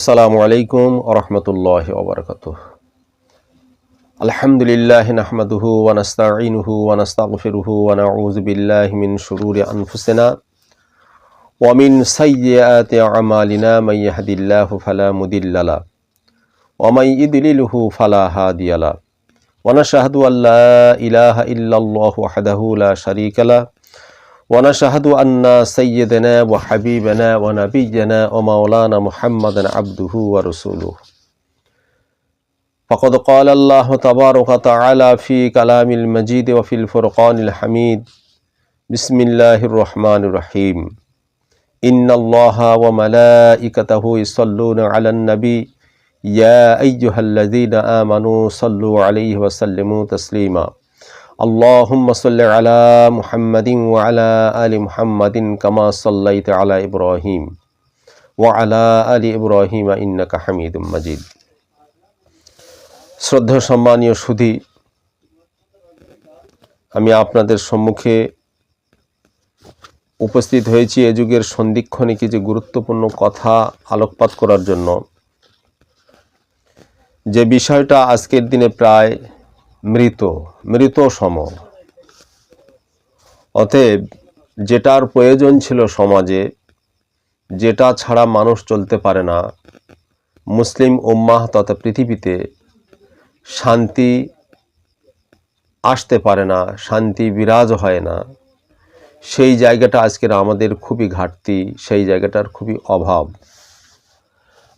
আসসালামু আলাইকুম ওয়া রাহমাতুল্লাহি ওয়া বারাকাতুহু। আলহামদুলিল্লাহি নাহমাদুহু ওয়া নাস্তাঈনুহু ওয়া নাস্তাগফিরুহু ওয়া নাউযু বিল্লাহি মিন শুরুরি আনফুসিনা ওয়া মিন সাইয়্যাতি আমালিনা মান ইয়াহদিল্লাহু ফালা মুদিল্লা লাহু ওয়া মান ইউদ্লিলহু ফালা হাদিয়া লাহু ওয়া নাশহাদু আল্লা ইলাহা ইল্লাল্লাহু ওয়াহদাহু লা শারীকা লাহু ونشهد أن سيدنا وحبيبنا ونبينا ومولانا محمدا عبده ورسوله فقد قال الله تبارك وتعالى في كلام المجيد وفي الفرقان الحميد بسم الله الرحمن الرحيم إن الله وملائكته يصلون على النبي يا أيها الذين آمنوا صلوا عليه وسلموا تسليما اللهم صل على محمد وعلى آل محمد كما صليت على إبراهيم وعلى آل إبراهيم إنك حميد مجيد। শ্রদ্ধেয় সম্মানীয় সুধী, আমি আপনাদের সম্মুখে উপস্থিত হয়েছি এ যুগের সন্ধিক্ষণে কিছু গুরুত্বপূর্ণ কথা আলোকপাত করার জন্য, যে বিষয়টা আজকের দিনে প্রায় মৃত সম। অতএব যেটার প্রয়োজন ছিল সমাজে, যেটা ছাড়া মানুষ চলতে পারে না, মুসলিম উম্মাহ তথা পৃথিবীতে শান্তি আসতে পারে না, শান্তি বিরাজ হয় না, সেই জায়গাটা আজকের আমাদের খুবই ঘাটতি, সেই জায়গাটার খুবই অভাব।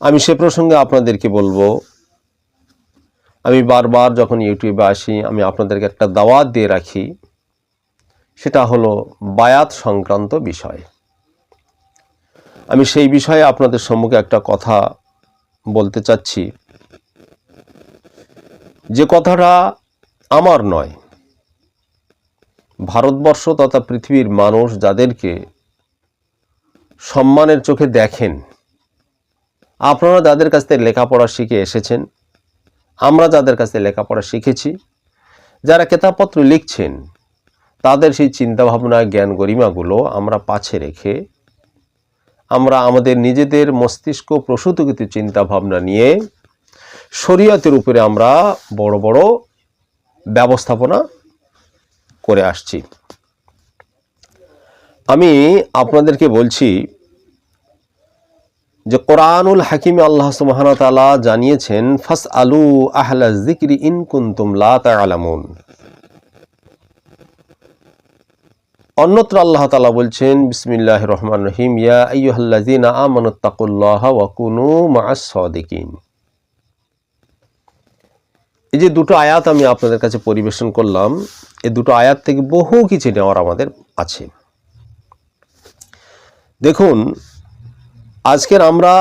আমি সে প্রসঙ্গে আপনাদেরকে বলবো, আমি বারবার যখন ইউটিউবে আসি আমি আপনাদেরকে একটা দাওয়াত দিয়ে রাখি, সেটা হলো বায়াত সংক্রান্ত বিষয়। আমি সেই বিষয়ে আপনাদের সম্মুখে একটা কথা বলতে চাচ্ছি, যে কথাটা আমার নয়, ভারতবর্ষ তথা পৃথিবীর মানুষ যাদেরকে সম্মানের চোখে দেখেন, আপনারা যাদের কাছ থেকে লেখাপড়া শিখে এসেছেন, আমরা যাদের কাছে লেখাপড়া শিখেছি, যারা কিতাবপত্র লিখছেন, তাদের সেই চিন্তাভাবনা জ্ঞান গরিমাগুলো আমরা পাছে রেখে আমরা আমাদের নিজেদের মস্তিষ্ক প্রসূত কিছু চিন্তাভাবনা নিয়ে শরীয়তের উপরে আমরা বড় বড় ব্যবস্থাপনা করে আসছি। আমি আপনাদেরকে বলছি যে কোরআনুল হাকিমে আল্লাহ সুবহানাহু ওয়া তাআলা জানিয়েছেন, ফাসআলু আহলা যিকরি ইন কুনতুম লা তা'লামুন। অন্যত্র আল্লাহ তাআলা বলছেন, বিসমিল্লাহির রহমানির রহিম, ইয়া আইয়ুহাল্লাযীনা আমানুত্তাকুল্লাহা ওয়া কুনু মা'আস সাদিকিন। এই যে দুটো আয়াত আমি আপনাদের কাছে পরিবেশন করলাম, এই দুটো আয়াত থেকে বহু কিছু নেওয়ার আমাদের আছে। দেখুন, আজকের আমরা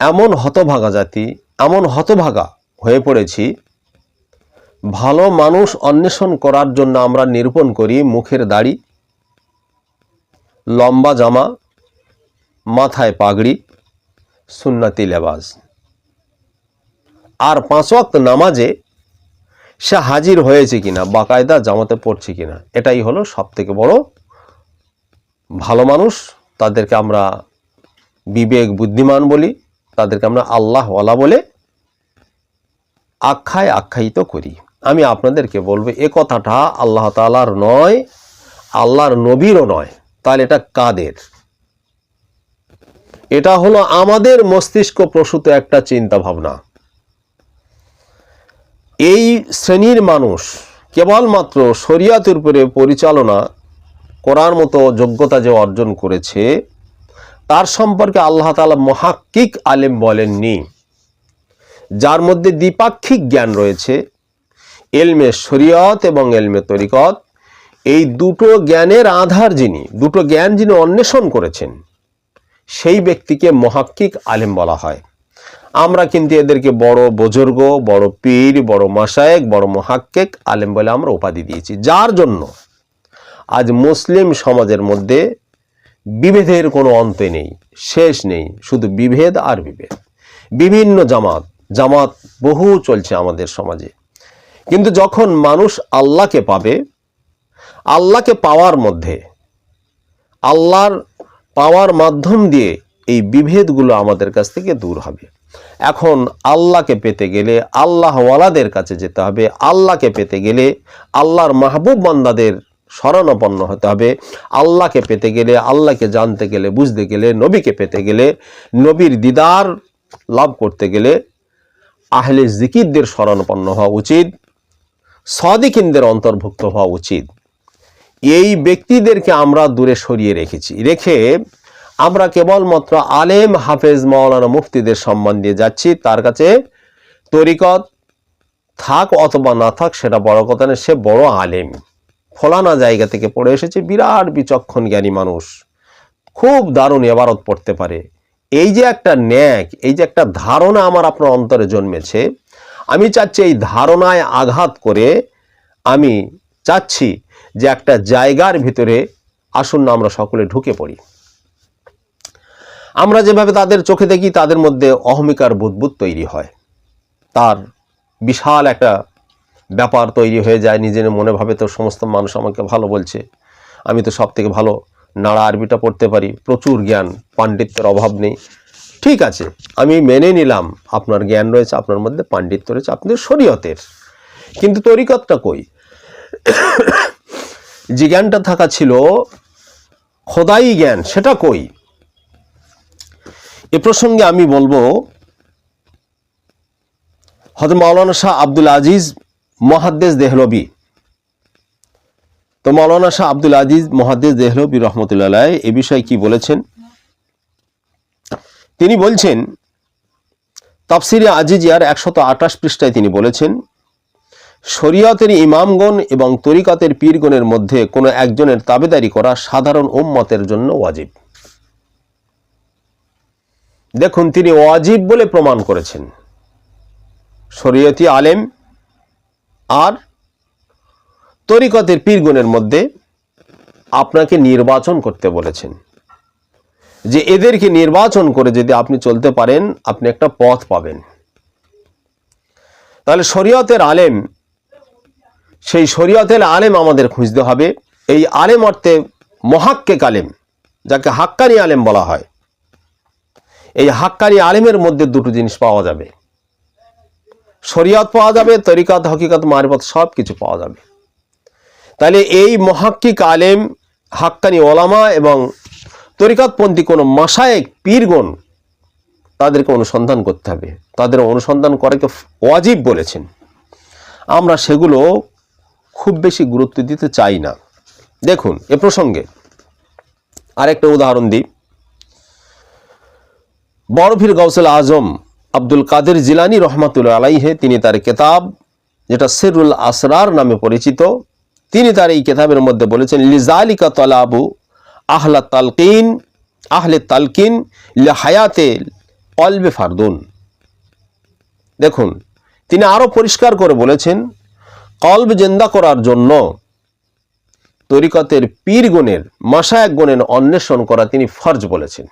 এমন হতভাগা জাতি, এমন হতভাগা হয়ে পড়েছি, ভালো মানুষ অন্বেষণ করার জন্য আমরা নিরূপণ করি মুখের দাড়ি, লম্বা জামা, মাথায় পাগড়ি, সুন্নতি লেবাস, আর 5 ওয়াক্ত নামাজে সে হাজির হয়েছে কিনা, বাকায়দা জামাতে পড়ছে কিনা, এটাই হলো সবথেকে বড় ভালো মানুষ। তাদেরকে আমরা বিবেক বুদ্ধিমান বলি, তাদেরকে আমরা আল্লাহওয়ালা বলে আখ্যায়িত করি। আমি আপনাদেরকে বলবো, এ কথাটা আল্লাহ তাআলার নয়, আল্লাহর নবীরও নয়। তাহলে এটা কাদের? এটা হলো আমাদের মস্তিষ্ক প্রসূত একটা চিন্তা ভাবনা। এই শ্রেণীর মানুষ কেবলমাত্র শরিয়াতের উপরে পরিচালনা করার মতো যোগ্যতা যে অর্জন করেছে, তার সম্পর্কে আল্লাহ তাআলা মুহাক্কিক আলেম বলেননি। যার মধ্যে দ্বিপাক্ষিক জ্ঞান রয়েছে, ইলমে শরিয়ত এবং ইলমে তরিকত, এই দুটো জ্ঞানের আধার যিনি, দুটো জ্ঞান যিনি অন্বেষণ করেছেন, সেই ব্যক্তিকে মুহাক্কিক আলেম বলা হয়। আমরা কিন্তু এদেরকে বড় বুজুর্গ, বড় পীর, বড় মাশায়েখ, বড় মুহাক্কিক আলেম বলে আমরা উপাধি দিয়েছি। যার জন্য আজ মুসলিম সমাজের মধ্যে বিভেদের কোনো অন্ত নেই, শেষ নেই, শুধু বিভেদ আর বিভেদ। বিভিন্ন জামাত বহু চলছে আমাদের সমাজে। কিন্তু যখন মানুষ আল্লাহকে পাবে, আল্লাহকে পাওয়ার মধ্যে, আল্লাহর পাওয়ার মাধ্যম দিয়ে এই বিভেদগুলো আমাদের কাছ থেকে দূর হবে। এখন আল্লাহকে পেতে গেলে আল্লাহওয়ালাদের কাছে যেতে হবে। আল্লাহকে পেতে গেলে আল্লাহর মাহবুব বান্দাদের শরণাপন্ন হতে হবে। আল্লাহকে পেতে গেলে, আল্লাহকে জানতে গেলে, বুঝতে গেলে, নবীকে পেতে গেলে, নবীর দিদার লাভ করতে গেলে আহলে জিকিরদের শরণাপন্ন হওয়া উচিত, সাদিকিনদের অন্তর্ভুক্ত হওয়া উচিত। এই ব্যক্তিদেরকে আমরা দূরে সরিয়ে রেখে আমরা কেবলমাত্র আলেম, হাফেজ, মাওলানা, মুফতিদের সম্মান দিয়ে যাচ্ছি। তার কাছে তরিকত থাক অথবা না থাক সেটা বড় কথা না, সে বড় আলেম, ফলানা জায়গা থেকে পড়ে এসেছে, বিরাট বিচক্ষণ জ্ঞানী মানুষ, খুব দারুণ ইবারত পড়তে পারে। এই যে একটা ন্যাক, এই যে একটা ধারণা আমার আপনার অন্তরে জন্মেছে, আমি চাচ্ছি এই ধারণায় আঘাত করে আমি চাচ্ছি যে একটা জায়গার ভিতরে আসুন না আমরা সকলে ঢুকে পড়ি। আমরা যেভাবে তাদের চোখে দেখি, তাদের মধ্যে অহমিকার বুদবুদ তৈরি হয়, তার বিশাল একটা ব্যাপার তৈরি হয়ে যায়। নিজের মনে ভাবে তো সমস্ত মানুষ আমাকে ভালো বলছে, আমি তো সব থেকে ভালো নাড়া আরবিটা পড়তে পারি, প্রচুর জ্ঞান, পাণ্ডিত্যের অভাব নেই। ঠিক আছে, আমি মেনে নিলাম আপনার জ্ঞান রয়েছে, আপনার মধ্যে পাণ্ডিত্য রয়েছে, আপনাদের শরীয়তের, কিন্তু তরিকতটা কই? যে জ্ঞানটা থাকা ছিল খোদাই জ্ঞান, সেটা কই? এ প্রসঙ্গে আমি বলবো, হযরত মাওলানা শাহ আব্দুল আজিজ মুহাদ্দিস দেহলভী। তো মাওলানা শাহ আব্দুল আজিজ মুহাদ্দিস দেহলভী রহমতুল্লাহ আলাইহি এ বিষয়ে কি বলেছেন? তিনি বলছেন, তাফসিরে আজিজিয়ার 128 পৃষ্ঠায় তিনি বলেছেন, শরীয়তের ইমামগণ এবং তরিকতের পীরগণের মধ্যে কোনো একজনের তাবেদারি করা সাধারণ উম্মতের জন্য ওয়াজিব। দেখুন, তিনি ওয়াজিব বলে প্রমাণ করেছেন। শরীয়তি আলেম আর তরিকতের পীরগণের মধ্যে আপনাকে নির্বাচন করতে বলেছেন, যে এদেরকে নির্বাচন করে যদি আপনি চলতে পারেন, আপনি একটা পথ পাবেন। তাহলে শরীয়তের আলেম, সেই শরীয়তের আলেম আমাদের খুঁজতে হবে। এই আলেম অর্থে মুহাক্কিক আলেম, যাকে হাক্কানি আলেম বলা হয়। এই হাক্কানি আলেমের মধ্যে দুটো জিনিস পাওয়া যাবে, শরীয়ত পাওয়া যাবে, তরিকত, হকিকত, মারিফত সব কিছু পাওয়া যাবে। তাহলে এই মুহাক্কিক আলেম, হাক্কানি ওলামা এবং তরিকতপন্থী কোনো মাশায়েখ, পীরগণ, তাদেরকে অনুসন্ধান করতে হবে। তাদের অনুসন্ধান করাকে ওয়াজিব বলেছেন। আমরা সেগুলো খুব বেশি গুরুত্ব দিতে চাই না। দেখুন, এ প্রসঙ্গে আরেকটা উদাহরণ দিই। বড় পীর গাউসুল আজম আব্দুল কাদের জিলানী রহমাতুল্লাহ আলাইহি, তিনি তার কিতাব, যেটা সিররুল আসরার নামে পরিচিত, তিনি তার এই কিতাবের মধ্যে বলেছেন, লিজালিকা তালাবু আহলে তালকিন লিহায়াতে কলবে ফারদুন। দেখুন, তিনি আরো পরিষ্কার করে বলেছেন, কলব জিন্দা করার জন্য তরিকতের পীরগণের, মাশায়েখগণের অন্বেষণ করা তিনি ফরজ বলেছেন।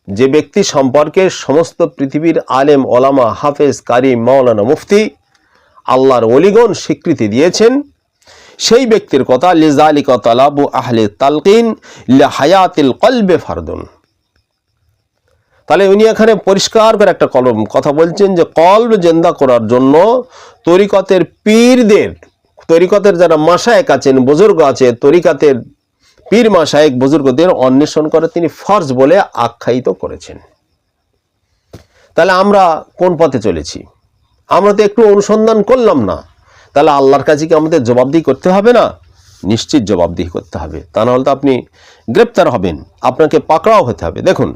যে ব্যক্তি সম্পর্কে সমস্ত পৃথিবীর আলেম, ওলামা, হাফেজ, কারি, মাওলানা, মুফতি, আল্লাহর ওলিগণ স্বীকৃতি দিয়েছেন, সেই ব্যক্তির কথা, লিজালিকা তালাবু আহলে তালকিন লিহায়াতিল কলবে ফারদুন। তাহলে উনি এখানে পরিষ্কার করে একটা কথা বলছেন যে কলব জিন্দা করার জন্য তরিকতের পীরদের, তরিকতের যারা মাশায়েখ আছেন, বুজুর্গ আছে, তরিকতের পীর মাশায়েখ বুজুর্গদের অন্বেষণ করে তিনি ফরজ বলে আখ্যায়িত করেছেন। তাহলে আমরা কোন পথে চলেছি? আমরা তো একটু অনুসন্ধান করলাম না। তাহলে আল্লাহর কাছে কি আমাদের জবাবদিহি করতে হবে না? নিশ্চিত জবাবদিহি করতে হবে, তা না হলে তো আপনি গ্রেপ্তার হবেন, আপনাকে পাকড়াও হতে হবে। দেখুন,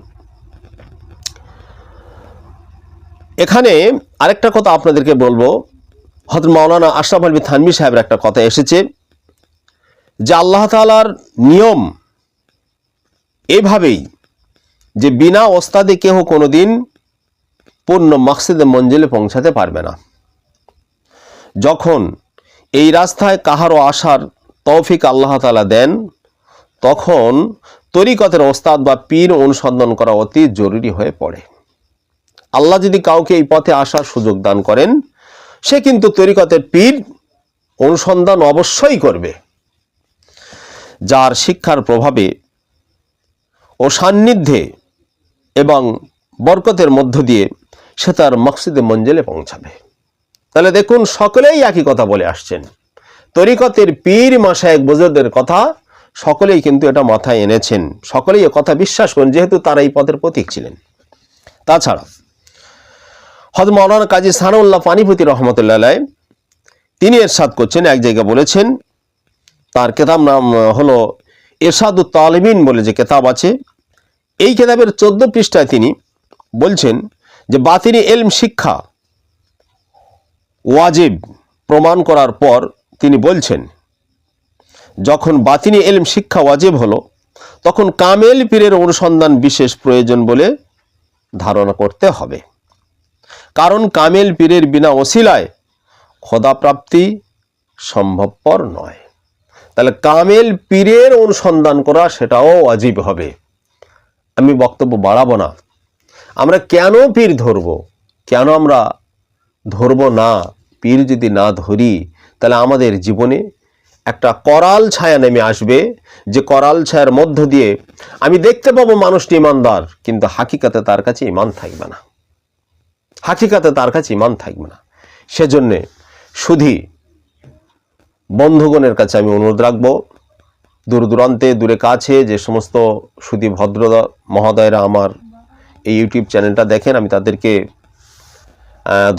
এখানে আরেকটা কথা আপনাদেরকে বলবো, হযরত মাওলানা আশরাফ আলভী থানভী সাহেবের একটা কথা এসেছে যে আল্লাহ তাআলার নিয়ম এভাবেই যে বিনা ওস্তাদে কেহ কোনোদিন পূর্ণ মাকসেদে মঞ্জিলে পৌঁছাতে পারবে না। যখন এই রাস্তায় কাহারও আসার তৌফিক আল্লাহ তাআলা দেন, তখন তরিকতের ওস্তাদ বা পীর অনুসন্ধান করা অতি জরুরি হয়ে পড়ে। আল্লাহ যদি কাউকে এই পথে আসার সুযোগ দান করেন, সে কিন্তু তরিকতের পীর অনুসন্ধান অবশ্যই করবে, যার শিক্ষার প্রভাবে ও সান্নিধ্যে এবং বরকতের মধ্য দিয়ে সে তার মকসিদে মঞ্জিলে পৌঁছাবে। তাহলে দেখুন, সকলেই একই কথা বলে আসছেন। তরিকতের পীর মাশায়েখ বুজুর্গদের কথা সকলেই কিন্তু এটা মাথায় এনেছেন, সকলেই কথা বিশ্বাস করেন, যেহেতু তারা এই পথের প্রতীক ছিলেন। তাছাড়া হযরত মাওলানা কাজী সানাউল্লাহ পানিপতি রহমতুল্লাহ আলাইহ তিনি ইরশাদ করছেন, এক জায়গায় বলেছেন, তার কিতাব নাম হলো ইরশাদুত তালিবিন বলে যে কিতাব আছে, এই কিতাবের 14 পৃষ্ঠায় তিনি বলছেন যে বাতিনি ইলম শিক্ষা ওয়াজিব প্রমাণ করার পর তিনি বলছেন, যখন বাতিনি ইলম শিক্ষা ওয়াজিব হলো তখন কামেল পীরের অনুসন্ধান বিশেষ প্রয়োজন বলে ধারণা করতে হবে। কারণ কামেল পীরের বিনা ওসিলায় খোদা প্রাপ্তি সম্ভবপর নয়। তাহলে কামেল পীরের অনুসন্ধান করা সেটাও ওয়াজিব হবে। আমি বক্তব্য বাড়াবো না। আমরা কেন পীর ধরব, কেন আমরা ধরব না? পীর যদি না ধরি তাহলে আমাদের জীবনে একটা করাল ছায়া নেমে আসবে, যে করাল ছায়ার মধ্য দিয়ে আমি দেখতে পাবো মানুষটি ইমানদার, কিন্তু হাকিকাতে তার কাছে ইমান থাকবে না, হাকিকাতে তার কাছে ইমান থাকবে না। সেজন্যে শুধু বন্ধুগণের কাছে আমি অনুরোধ রাখবো, দূর দূরান্তে দূরে কাছে যে সমস্ত সুধী ভদ্র মহোদয়রা আমার এই ইউটিউব চ্যানেলটা দেখেন, আমি তাদেরকে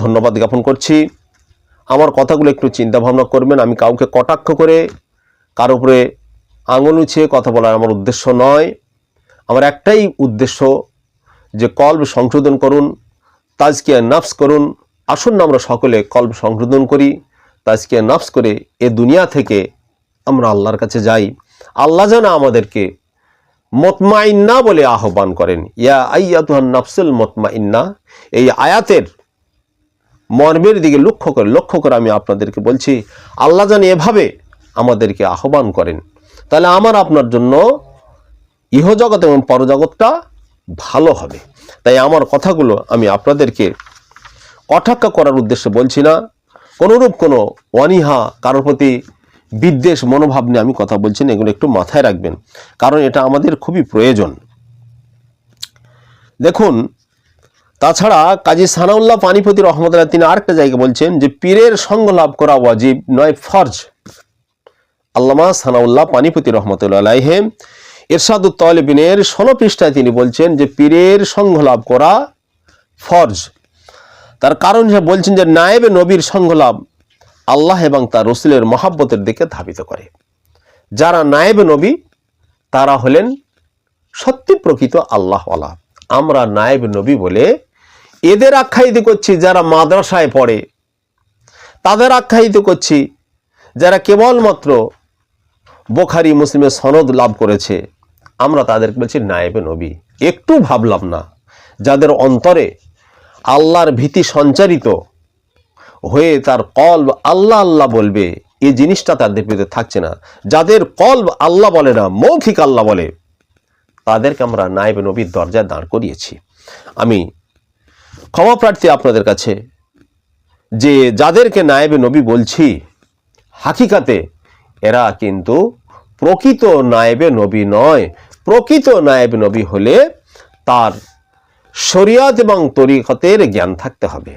ধন্যবাদ জ্ঞাপন করছি। আমার কথাগুলো একটু চিন্তা ভাবনা করবেন। আমি কাউকে কটাক্ষ করে কারো উপরে আঙুল উঁচিয়ে কথা বলার আমার উদ্দেশ্য নয়। আমার একটাই উদ্দেশ্য যে কলব সংশোধন করুন, তাজকিয়া নফস করুন। আসুন না আমরা সকলে কলব সংশোধন করি, তাজকিয়া নফস করে এ দুনিয়া থেকে আমরা আল্লাহর কাছে যাই। আল্লাহ যেন আমাদেরকে মুতমাইন্না বলে আহ্বান করেন, ইয়া আইয়াতুহান নাফসুল মুতমাইন্না। এই আয়াতের মর্মের দিকে লক্ষ্য করে আমি আপনাদেরকে বলছি, আল্লাহ যেন এভাবে আমাদেরকে আহ্বান করেন, তাহলে আমার আপনার জন্য ইহজগৎ এবং পরজগৎটা ভালো হবে। তাই আমার কথাগুলো আমি আপনাদেরকে কটাক্ষ করার উদ্দেশ্যে বলছি না, কোনোরূপ কোনো অনীহা, কারোর প্রতি বিদ্বেষ মনোভাব নিয়ে আমি কথা বলছি না। এগুলো একটু মাথায় রাখবেন, কারণ এটা আমাদের খুবই প্রয়োজন। দেখুন, তাছাড়া কাজী সানাউল্লাহ পানিপতি রহমতুল্লাহ তিনি আরেকটা জায়গায় বলছেন যে পীরের সঙ্গ লাভ করা ওয়াজিব নয়, ফরজ। আল্লামা সানাউল্লাহ পানিপতি রহমতুল্লাহ আলাইহি ইরশাদুত তালিবিনের 16 পৃষ্ঠায় তিনি বলছেন যে পীরের সঙ্গ লাভ করা ফরজ। তার কারণ সে বলছেন যে নায়েবে নবীর সঙ্গ লাভ আল্লাহ এবং তার রসুলের মহাব্বতের দিকে ধাবিত করে। যারা নায়েবে নবী তারা হলেন সত্যি প্রকৃত আল্লাহওয়ালা। আমরা নায়েব নবী বলে এদের আখ্যায়িত করছি যারা মাদ্রাসায় পড়ে, তাদের আখ্যায়িত করছি যারা কেবলমাত্র বুখারী মুসলিমের সনদ লাভ করেছে, আমরা তাদেরকে বলছি নায়েবে নবী। একটু ভাবলাম না যাদের অন্তরে আল্লাহর ভীতি সঞ্চারিত হয়ে তার কলব আল্লাহ আল্লাহ বলবে, এই জিনিসটা তাদের ভিতরে থাকছে না। যাদের কলব আল্লাহ বলে না, মৌখিক আল্লাহ বলে, তাদেরকে আমরা নায়েবে নবীর দরজায় দাঁড় করিয়েছি। আমি ক্ষমা প্রার্থী আপনাদের কাছে যে যাদেরকে নায়েবে নবী বলছি, হাকিকাতে এরা কিন্তু প্রকৃত নায়েবে নবী নয়। প্রকৃত নায়েবে নবী হলে তার শরিয়ত এবং তরিকতের জ্ঞান থাকতে হবে।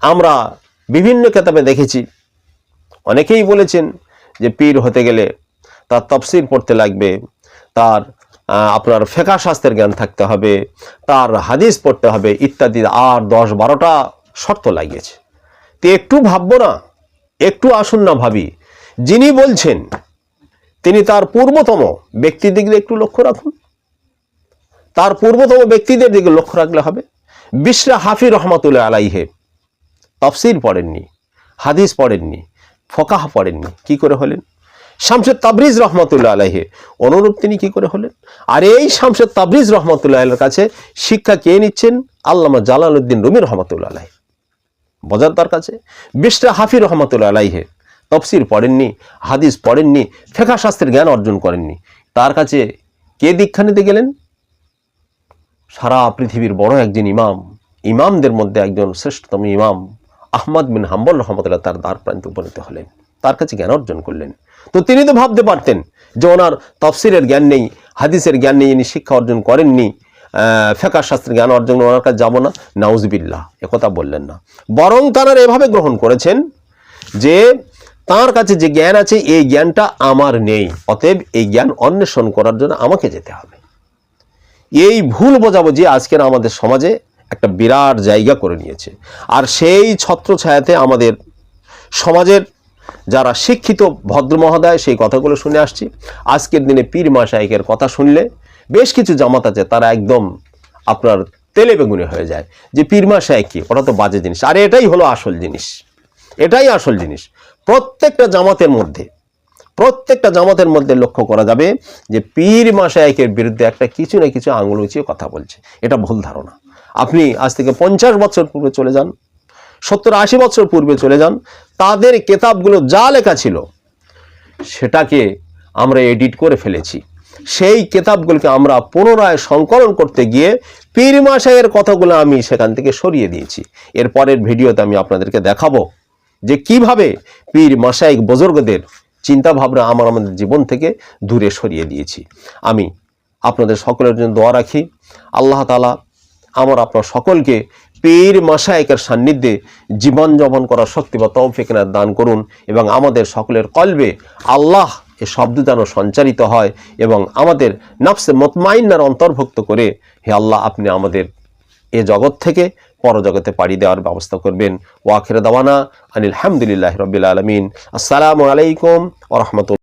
আমরা বিভিন্ন কিতাবে দেখেছি, অনেকেই বলেছেন যে পীর হতে গেলে তার তাফসীর পড়তে লাগবে, তার আপনার ফিকহ শাস্ত্রের জ্ঞান থাকতে হবে, তার হাদিস পড়তে হবে ইত্যাদি, আর 10-12টা শর্ত লাগিয়েছে। তো একটু ভাববো না, একটু আসুন না ভাবি, যিনি বলছেন তিনি তার পূর্বতম ব্যক্তিদের দিকে একটু লক্ষ্য রাখুন। তার পূর্বতম ব্যক্তিদের দিকে লক্ষ্য রাখলে হবে। বিশরা হাফি রহমাতুল্লাহ আলাইহি তাফসীর পড়েননি, হাদিস পড়েননি, ফিকহ পড়েননি, কি করে হলেন? শামসুদ তাবরিজ রহমতুল্লাহ আলাইহি অনুরূপ তিনি কি করে হলেন? আর এই শামসুদ তাবরিজ রহমতুল্লাহ আলাইহির কাছে শিক্ষা কে নিচ্ছেন? আল্লামা জালালউদ্দিন রুমি রহমতুল্লাহ আলাইহি। বোঝার তার কাছে বিশরা হাফি রহমতুল্লাহ আলাইহি তাফসীর পড়েননি, হাদিস পড়েননি, ফিকহ শাস্ত্রের জ্ঞান অর্জন করেননি, তার কাছে কে দীক্ষা নিতে গেলেন? সারা পৃথিবীর বড় একজন ইমাম, ইমামদের মধ্যে একজন শ্রেষ্ঠতম ইমাম আহমদ বিন হাম্বল রহমতুল্লাহ তার দ্বার প্রান্তে উপনীত হলেন, তার কাছে জ্ঞান অর্জন করলেন। তো তিনি তো ভাবতে পারতেন যে ওনার তাফসীরের জ্ঞান নেই, হাদিসের জ্ঞান নেই, ইনি শিক্ষা অর্জন করেননি, ফিকহ শাস্ত্রের জ্ঞান অর্জন ওনার কাছে যাবো না, নাউজুবিল্লাহ, একথা বললেন না। বরং তারা এভাবে গ্রহণ করেছেন যে তার কাছে যে জ্ঞান আছে এই জ্ঞানটা আমার নেই, অতএব এই জ্ঞান অন্বেষণ করার জন্য আমাকে যেতে হবে। এই ভুল বোঝাবুঝি আজকের আমাদের সমাজে একটা বিরাট জায়গা করে নিয়েছে। আর সেই ছত্রছায়াতে আমাদের সমাজের যারা শিক্ষিত ভদ্র মহোদয় সেই কথাগুলো শুনে আসছি। আজকের দিনে পীর মাশায়েখের কথা শুনলে বেশ কিছু জামাত আছে তারা একদম আপনার তেলে বেগুনে হয়ে যায় যে পীর মাশায়েখ কি, ওটা তো বাজে জিনিস। আর এটাই হলো আসল জিনিস, এটাই আসল জিনিস। প্রত্যেকটা জামাতের মধ্যে লক্ষ্য করা যাবে যে পীর মাশায়েখের বিরুদ্ধে একটা কিছু না কিছু আঙুল উঁচিয়ে কথা বলছে। এটা ভুল ধারণা। আপনি আজ থেকে 50 বছর পূর্বে চলে যান, 70-80 বছর পূর্বে চলে যান, তাদের কেতাবগুলো যা লেখা ছিল সেটাকে আমরা এডিট করে ফেলেছি। সেই কেতাবগুলোকে আমরা পুনরায় সংকলন করতে গিয়ে পীর মাশায়েখের কথাগুলো আমি সেখান থেকে সরিয়ে দিয়েছি। এরপরের ভিডিওতে আমি আপনাদেরকে দেখাবো যে কিভাবে পীর মাশায়েখ বুজুর্গদের চিন্তা ভাবনা আমাদের জীবন থেকে দূরে সরিয়ে দিয়েছি। আমি আপনাদের সকলের জন্য দোয়া রাখি, আল্লাহ তাআলা আমার আপনার সকলকে পীর মাশায়েখের সান্নিধ্যে জীবন যাপন করার শক্তি বা তৌফিক দান করুন, এবং আমাদের সকলের কলবে আল্লাহ এ শব্দ যেন সঞ্চারিত হয় এবং আমাদের নফসে মুতমাইন্নার অন্তর্ভুক্ত করে, হে আল্লাহ আপনি আমাদের এ জগৎ থেকে পরজগতে পাড়ি দেওয়ার ব্যবস্থা করবেন। ওয়া আখির দাওয়ানা আনিল হামদুলিল্লাহি রাব্বিল আলামিন। আসসালামু আলাইকুম ওয়া রাহমাতুল্লাহ।